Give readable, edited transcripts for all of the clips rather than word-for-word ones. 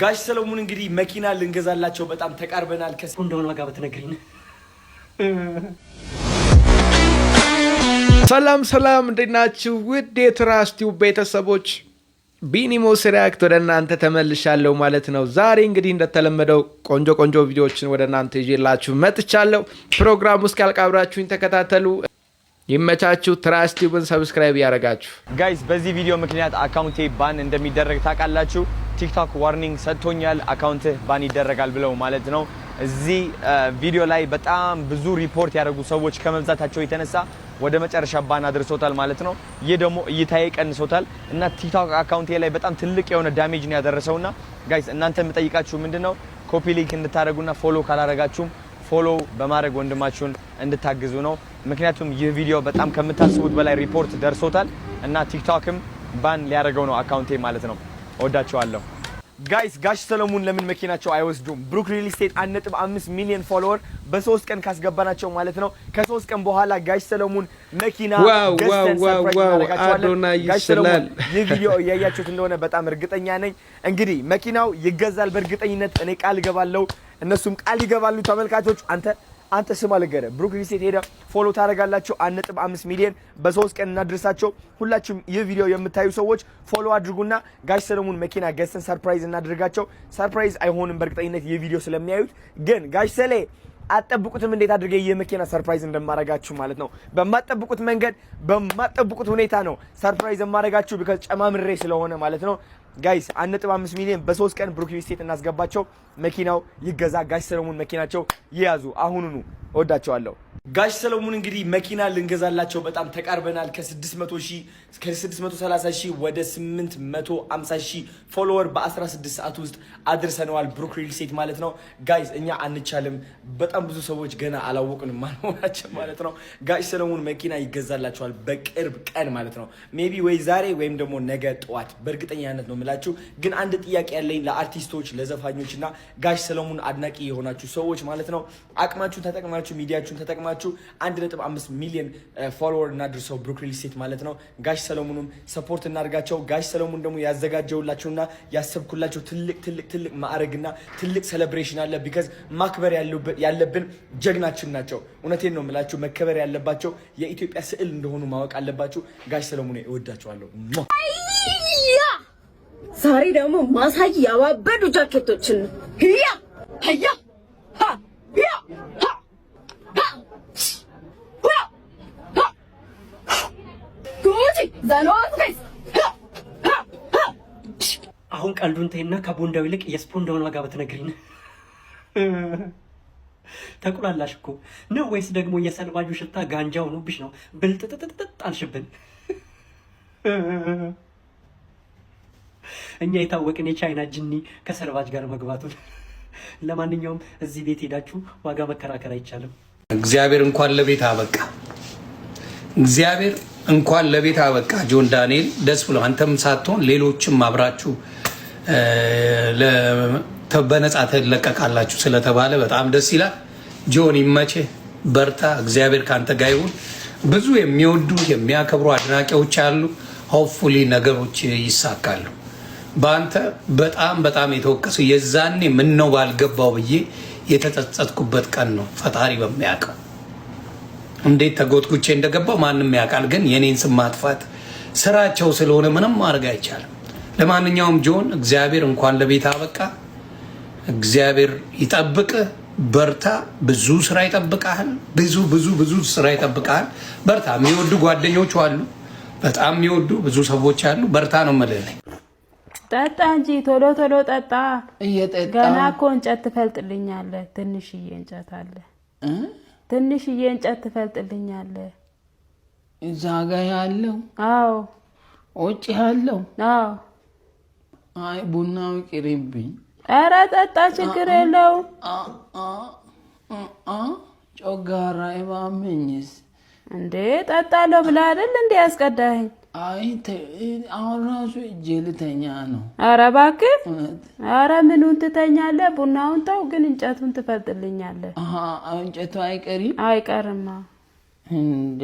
ጋሽ ሰለሞን እንግዲህ መኪና ልንገዛላቸው በጣም ተቃርበናል። እንደሆነ ዋጋ በተነግሪን። ሰላም እንዴት ናችሁ? ውድ የትራስ ቲዩብ ቤተሰቦች ቢኒሞስ ሪያክት ወደ እናንተ ተመልሻለሁ ማለት ነው። ዛሬ እንግዲህ እንደተለመደው ቆንጆ ቪዲዮዎችን ወደ እናንተ ይዤላችሁ መጥቻለሁ። ፕሮግራም ውስጥ ካልቃብራችሁኝ ተከታተሉ። ይመቻችሁ። ትራስ ቲዩብን ሰብስክራይብ ያደርጋችሁ ጋይስ። በዚህ ቪዲዮ ምክንያት አካውንቴ ባን እንደሚደረግ ታውቃላችሁ። ቲክቶክ ዋርኒንግ ሰጥቶኛል፣ አካውንት ባን ይደረጋል ብለው ማለት ነው። እዚህ ቪዲዮ ላይ በጣም ብዙ ሪፖርት ያደረጉ ሰዎች ከመብዛታቸው የተነሳ ወደ መጨረሻ ባን አድርሶታል ማለት ነው። ይህ ደግሞ እይታዬ ቀንሶታል እና ቲክቶክ አካውንቴ ላይ በጣም ትልቅ የሆነ ዳሜጅ ነው ያደረሰውና ጋይስ እናንተ የምጠይቃችሁ ምንድነው ኮፒ ሊንክ እንድታደርጉና ፎሎ ካላደረጋችሁም ፎሎ በማድረግ ወንድማችሁን እንድታግዙ ነው። ምክንያቱም ይህ ቪዲዮ በጣም ከምታስቡት በላይ ሪፖርት ደርሶታል እና ቲክቶክም ባን ሊያደርገው ነው አካውንቴ ማለት ነው። ወዳችኋለሁ ጋይስ። ጋሽ ሰለሞን ለምን መኪናቸው አይወስዱም? ብሩክ ሪል ስቴት 1.5 ሚሊዮን ፎሎወር በ3 ቀን ካስገባናቸው ማለት ነው። ከ3 ቀን በኋላ ጋሽ ሰለሞን መኪና ገዝተን ሰርፕራይዝ እናደርጋቸዋለን። ጋሽ ሰለሞን ይህ ቪዲዮ እያያችሁት እንደሆነ በጣም እርግጠኛ ነኝ። እንግዲህ መኪናው ይገዛል በእርግጠኝነት እኔ ቃል እገባለሁ፣ እነሱም ቃል ይገባሉ። ተመልካቾች አንተ ስማ ልገረ ብሩክ ሪል ስቴት ሄደ ፎሎ ታደርጋላችሁ። 1.5 ሚሊዮን በ3 ቀን እናድርሳቸው። ሁላችሁም ይህ ቪዲዮ የምታዩ ሰዎች ፎሎ አድርጉና ጋሽ ሰለሞን መኪና ገዝተን ሰርፕራይዝ እናድርጋቸው። ሰርፕራይዝ አይሆንም በእርግጠኝነት ይህ ቪዲዮ ስለሚያዩት፣ ግን ጋሽ ሰሌ አጠብቁትም እንዴት አድርገ የመኪና ሰርፕራይዝ እንደማረጋችሁ ማለት ነው። በማጠብቁት መንገድ በማጠብቁት ሁኔታ ነው ሰርፕራይዝ የማረጋችሁ ቢካዝ ጨማምሬ ስለሆነ ማለት ነው። ጋይስ 1.5 ሚሊዮን በ3 ቀን ብሩክ ሪል ስቴት እናስገባቸው። መኪናው ይገዛ። ጋሽ ሰለሞን መኪናቸው ይያዙ አሁኑኑ። ወዳቸዋለሁ። ጋሽ ሰለሞን እንግዲህ መኪና ልንገዛላቸው በጣም ተቃርበናል። ከ600 ሺህ እስከ 630 ሺህ ወደ 850 ሺህ ፎሎወር በ16 ሰዓት ውስጥ አድርሰነዋል። ብሩክ ሪል ስቴት ማለት ነው። ጋይስ እኛ አንቻልም። በጣም ብዙ ሰዎች ገና አላወቁንም ማንሆናቸው ማለት ነው። ጋሽ ሰለሞን መኪና ይገዛላቸዋል በቅርብ ቀን ማለት ነው። ሜቢ ወይ ዛሬ ወይም ደግሞ ነገ ጠዋት በእርግጠኛነት ነው የምላችሁ። ግን አንድ ጥያቄ ያለኝ ለአርቲስቶች ለዘፋኞች እና ጋሽ ሰለሞን አድናቂ የሆናችሁ ሰዎች ማለት ነው፣ አቅማችሁን ተጠቅማችሁ ሚዲያችሁን ተጠቅማችሁ 1.5 ሚሊዮን ፎሎወር እናድርሰው ብሩክ ሪል ስቴት ማለት ነው። ጋሽ ሰለሞኑም ሰፖርት እናድርጋቸው። ጋሽ ሰለሞን ደግሞ ያዘጋጀውላቸውና ያሰብኩላቸው ትልቅ ማዕረግና ትልቅ ሴሌብሬሽን አለ። ቢካዝ ማክበር ያለብን ጀግናችን ናቸው። እውነቴን ነው የምላችሁ። መከበር ያለባቸው የኢትዮጵያ ስዕል እንደሆኑ ማወቅ አለባችሁ። ጋሽ ሰለሞን እወዳቸዋለሁ። ዛሬ ደግሞ ማሳይ ያባበዱ ጃኬቶችን ህያ ህያ ሀ ህያ ሀ አሁን ቀልዱን ተይና ከቦንዳው ይልቅ የስፖንዳውን ዋጋ በተነግሪን። ተቁላላሽ እኮ ነው ወይስ ደግሞ የሰልባጁ ሽታ ጋንጃው ሆኖብሽ ነው? ብልጥጥጥጥ አልሽብን። እኛ የታወቅን የቻይና ጅኒ ከሰልባጅ ጋር መግባቱን። ለማንኛውም እዚህ ቤት ሄዳችሁ ዋጋ መከራከር አይቻልም። እግዚአብሔር እንኳን ለቤት አበቃ። እግዚአብሔር እንኳን ለቤት አበቃ። ጆን ዳንኤል ደስ ብሎ አንተም ሳትሆን ሌሎችም አብራችሁ በነፃ ተለቀቃላችሁ ስለተባለ በጣም ደስ ይላል። ጆን ይመችህ፣ በርታ። እግዚአብሔር ካንተ ጋር ይሁን። ብዙ የሚወዱ የሚያከብሩ አድናቂዎች አሉ። ሆፕፉሊ ነገሮች ይሳካሉ። በአንተ በጣም የተወቀሰው የዛኔ ምን ነው ባልገባው ብዬ የተጸጸትኩበት ቀን ነው። ፈጣሪ በሚያውቀው እንዴት ተጎትጉቼ እንደገባው ማንም ያውቃል። ግን የኔን ስም ማጥፋት ስራቸው ስለሆነ ምንም ማድረግ አይቻልም። ለማንኛውም ጆን እግዚአብሔር እንኳን ለቤት አበቃ። እግዚአብሔር ይጠብቅ፣ በርታ። ብዙ ስራ ይጠብቃል። ብዙ ስራ ይጠብቃል። በርታ። የሚወዱ ጓደኞች አሉ፣ በጣም የሚወዱ ብዙ ሰዎች አሉ። በርታ ነው የምልህ። ጠጣ እንጂ ቶሎ ጠጣ። ገና እኮ እንጨት ትፈልጥልኛለህ። ትንሽዬ እንጨት አለ፣ ትንሽዬ እንጨት ትፈልጥልኛለህ። እዛ ጋ ያለው? አዎ። ውጭ ያለው? አዎ። አይ ቡናው ይቅርብኝ። ኧረ ጠጣ፣ ችግር የለው። ጮጋራ ይባመኝስ እንዴ? ጠጣለሁ ብለህ አይደል እንዴ ያስቀዳኸኝ? አይ አሁን ራሱ እጄ ልተኛ ነው። ኧረ እባክህ፣ ኧረ ምኑን ትተኛለህ? ቡናውን ተው፣ ግን እንጨቱን ትፈልጥልኛለህ። እንጨቱ አይቀርም? አይቀርማ። እንዴ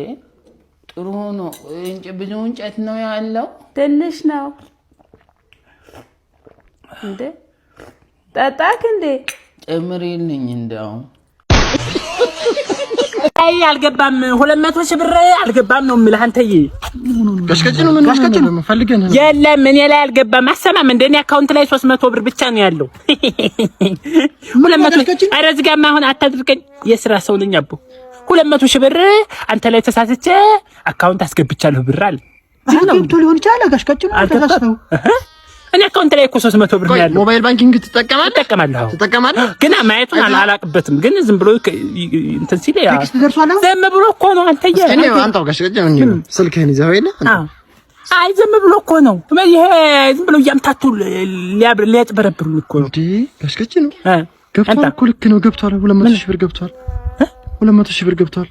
ጥሩ ሆኖ ብዙ እንጨት ነው ያለው? ትንሽ ነው እንዴ? ጠጣክ እንዴ? ጨምሪልኝ እንደው አይ አልገባም 200 ሺህ ብር አልገባም ነው የምልህ አንተዬ ከሽከጭኑ ምን ነው ፈልገን ነው የለም እኔ ላይ አልገባም አሰማም እንደኔ አካውንት ላይ 300 ብር ብቻ ነው ያለው 200 ኧረ ዝጋማ አሁን አታድርገኝ የሥራ ሰው ነኝ አቦ 200 ሺህ ብር አንተ ላይ ተሳስቼ አካውንት አስገብቻለሁ ብር አለ ገብቶ ሊሆን ይችላል ከሽከጭኑ ተሳስተው እኔ አካውንት ላይ እኮ 300 ብር ነው ያለው ሞባይል ባንኪንግ ትጠቀማለህ ግን ማየቱን አላቅበትም ግን ዝም ብሎ እንትን ሲል ያ ዝም ብሎ እኮ ነው አንተዬ እኔ አንተው ከሽከጭኑ ስልክህን ይዘው የለ አይ ዝም ብሎ እኮ ነው ይሄ ዝም ብሎ ያምታቱ ሊያጭበረብሩ እኮ ነው እንዴ ከሽከጭኑ ገብቷል እኮ ልክ ነው ገብቷል 200 ሺህ ብር ገብቷል 200 ሺህ ብር ገብቷል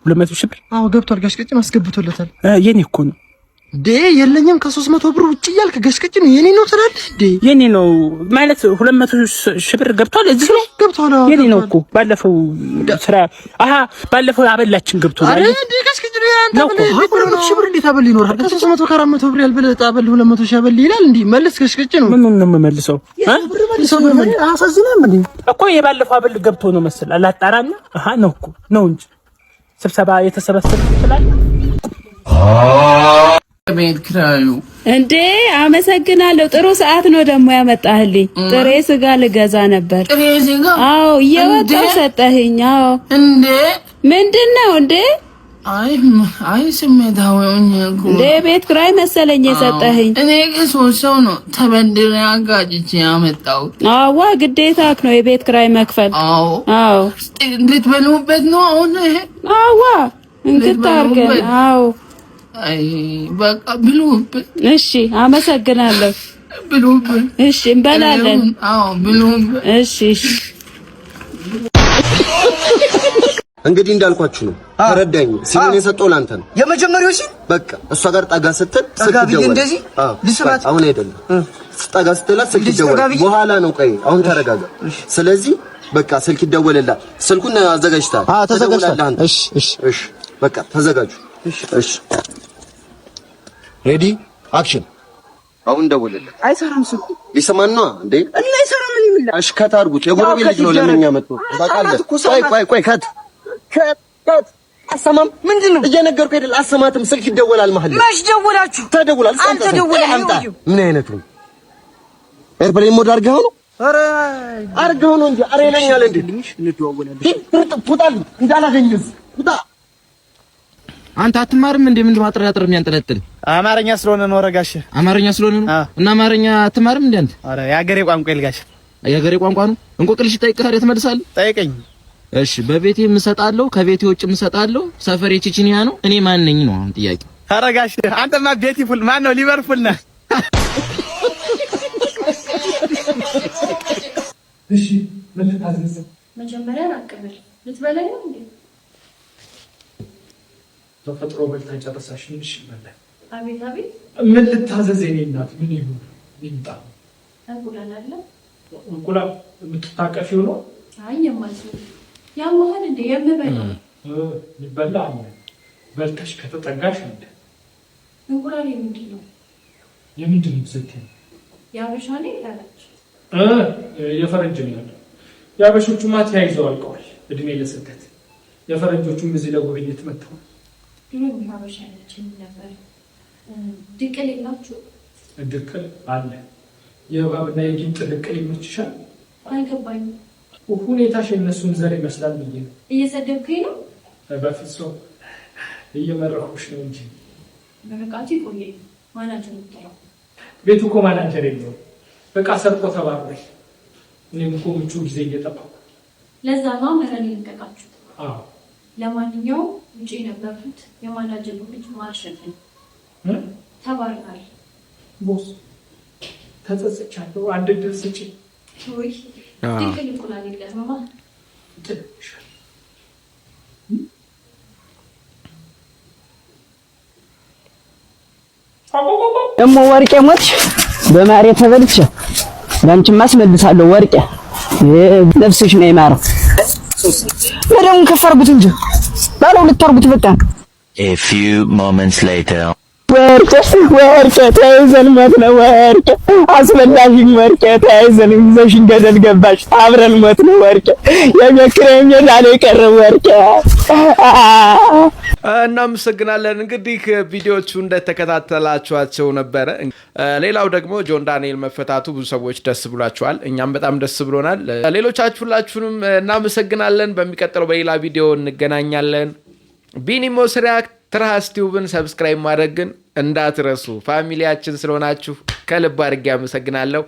200 ሺህ ብር አዎ ገብቷል ከሽከጭኑ አስገብቶለታል የኔ እኮ ነው ዴ የለኝም ከ300 ብር ውጪ ያልክ ገሽከጭ ነው የኔ ነው ትላለህ ዴ የኔ ነው ማለት 200 ሺህ ብር ገብቷል እዚህ ላይ ገብቷል የኔ ነው እኮ ባለፈው ስራ ባለፈው አበላችን ገብቷል አረ ዴ ገሽከጭ ነው ያንተ ብለህ 200 ሺህ ብር እንዴት አበል ይኖራል ከ300 ከ400 ብር ያልበለ አበል 200 ሺህ አበል ይላል እንዴ መልስ ገሽከጭ ነው ምን ነው የምመልሰው አሳዝነም እንዴ እኮ የባለፈው አበል ገብቶ ነው መሰል አላጣራና ነው እኮ ነው እንጂ ስብሰባ የተሰበሰበ ይችላል ቤት ኪራዩ እንዴ አመሰግናለሁ ጥሩ ሰዓት ነው ደግሞ ያመጣህልኝ ጥሬ ስጋ ልገዛ ነበር ጥሬ ስጋ አዎ እየወጣው ሰጠኸኝ አዎ እንዴ ምንድነው እንዴ አይ ስሜታው እንዴ ቤት ኪራይ መሰለኝ የሰጠኸኝ እኔ ከሶስት ሰው ነው ተበድሬ አጋጭቼ ያመጣው አዋ ግዴታክ ነው የቤት ኪራይ መክፈል አዎ እንድትበሉበት ነው አሁን አዋ እንድታርገን አዎ አይ በቃ ብሉብን እሺ አመሰግናለሁ ብሉብን እሺ እንበላለን አዎ ብሉብን እሺ እንግዲህ እንዳልኳችሁ ነው ተረዳኝ ሲሆን የሰጠው ላንተ ነው የመጀመሪያው ሲል በቃ እሷ ጋር ጠጋ ስትል ስልክ እንደዚህ ልስራት አሁን አይደለም ጠጋ ስትላት ስልክ ይደወላል በኋላ ነው ቆይ አሁን ተረጋጋ ስለዚህ በቃ ስልክ ይደወልልሃል ስልኩን አዘጋጅተሃል ተዘጋጅተሃል እሺ በቃ ተዘጋጁ እሺ ሬዲ አክሽን አሁን ደውልልህ አይሰራም ስልኩ ሊሰማን ነው እንዴ እና አይሰራም ምን ይላል እሺ ከታርጉት የጎረቤት ልጅ ነው ለምንኛ መጥቶ ታውቃለህ ቆይ ከት አሰማም ምንድነው እየነገርኩ አይደል አሰማትም ስልክ ይደወላል ማለት ነው ማሽ ደወላችሁ ተደውላል አንተ ደውላለህ ምን አይነቱ ኤርፕሌን ሞድ አድርገው ነው ኧረ አድርገው ነው እንጂ ኧረ ይለኛል እንዴ እንደዋወላለን ፉጣል እንዳላገኝስ ፉጣ አንተ አትማርም እንዴ ምን ማጥራጥር የሚያንጠለጥል አማርኛ ስለሆነ ነው ረጋሽ አማርኛ ስለሆነ ነው እና አማርኛ አትማርም እንዴ አንተ አረ ያገሬ ቋንቋ ይልጋሽ ያገሬ ቋንቋ ነው እንቆቅልሽ ጠይቀህ ትመልሳለህ ጠይቀኝ እሺ በቤቴ የምሰጣለሁ ከቤቴ ውጭ የምሰጣለሁ ሰፈሬ ቺቺኒያ ነው እኔ ማን ነኝ ነው አሁን ጥያቄ ረጋሽ አንተማ ቢዩቲፉል ማን ነው ሊቨርፑል ነህ እሺ ምን ልታዘዝ መጀመሪያ አቀበል ልትበላኝ ነው እንዴ ተፈጥሮ በልታ ጨረሳሽ ምን ይበላል አቤት አቤት ምን ልታዘዝ የኔ እናት ምን ይሁን ይምጣ እንቁላል አለ እንቁላል የምትታቀፊው ነው አይ የማይሰው ያማህል እንዴ የምበላው ይበላ በልተሽ ከተጠጋሽ እንዴ እንቁላል ምንድን ነው የምንድን ነው ስትይ ያበሻ ላይ ያለች የፈረንጅ ነው ያለው ያበሾቹማ ተያይዘው አልቀዋል እድሜ ለስደት የፈረንጆቹም እዚህ ለጉብኝት መጥተው ይሄን ያበሻ ነች ነበር ድቅል የላችሁ ድቅል አለ የባብና የጊንጥ ድቅል ይመችሻል አይገባኝም ሁኔታሽ የነሱን ዘር ይመስላል ብዬ ነው እየሰደብከኝ ነው በፍጹም እየመረኩሽ ነው እንጂ በረቃቲ ቆየ ማናጀር ነው ቤቱ እኮ ማናጀር የለውም በቃ ሰርቆ ተባረረ እኔም እኮ ምቹ ጊዜ እየጠበቅኩ ለዛ ነው መረን ልንቀቃችሁ አዎ ለማንኛውም ውጪ ነበርኩት የማናጀሩ ልጅ ማርሸፍን ተባረራል ቦስ ተጸጽቻለሁ አንድ ድል ስጪ ወይ ድቅል እንቁላል የለህማ ደሞ ወርቄ ሞትሽ በማሬ ተበልቼ ለአንቺማ አስመልሳለሁ ወርቄ ነፍስሽ ነው የማረው በደም ከፈርጉት እንጂ ባለው ልታርጉት በቃ A few moments later ወርቄ ተያይዘን ሞት ነው ወርቄ አስበላሽኝ ወርቄ ተያይዘን ይዘሽኝ ገደል ገባሽ አብረን ሞት ነው ወርቄ የመክረኝ ዛሬ ቀረ ወርቄ። እናመሰግናለን። እንግዲህ ቪዲዮቹ እንደተከታተላችኋቸው ነበረ። ሌላው ደግሞ ጆን ዳንኤል መፈታቱ ብዙ ሰዎች ደስ ብሏቸዋል። እኛም በጣም ደስ ብሎናል። ሌሎቻችሁ ሁላችሁንም እናመሰግናለን። በሚቀጥለው በሌላ ቪዲዮ እንገናኛለን። ቢኒሞስ ሪያክት ትራስ ቲዩብን ሰብስክራይብ ማድረግ ግን እንዳትረሱ። ፋሚሊያችን ስለሆናችሁ ከልብ አድርጌ አመሰግናለሁ።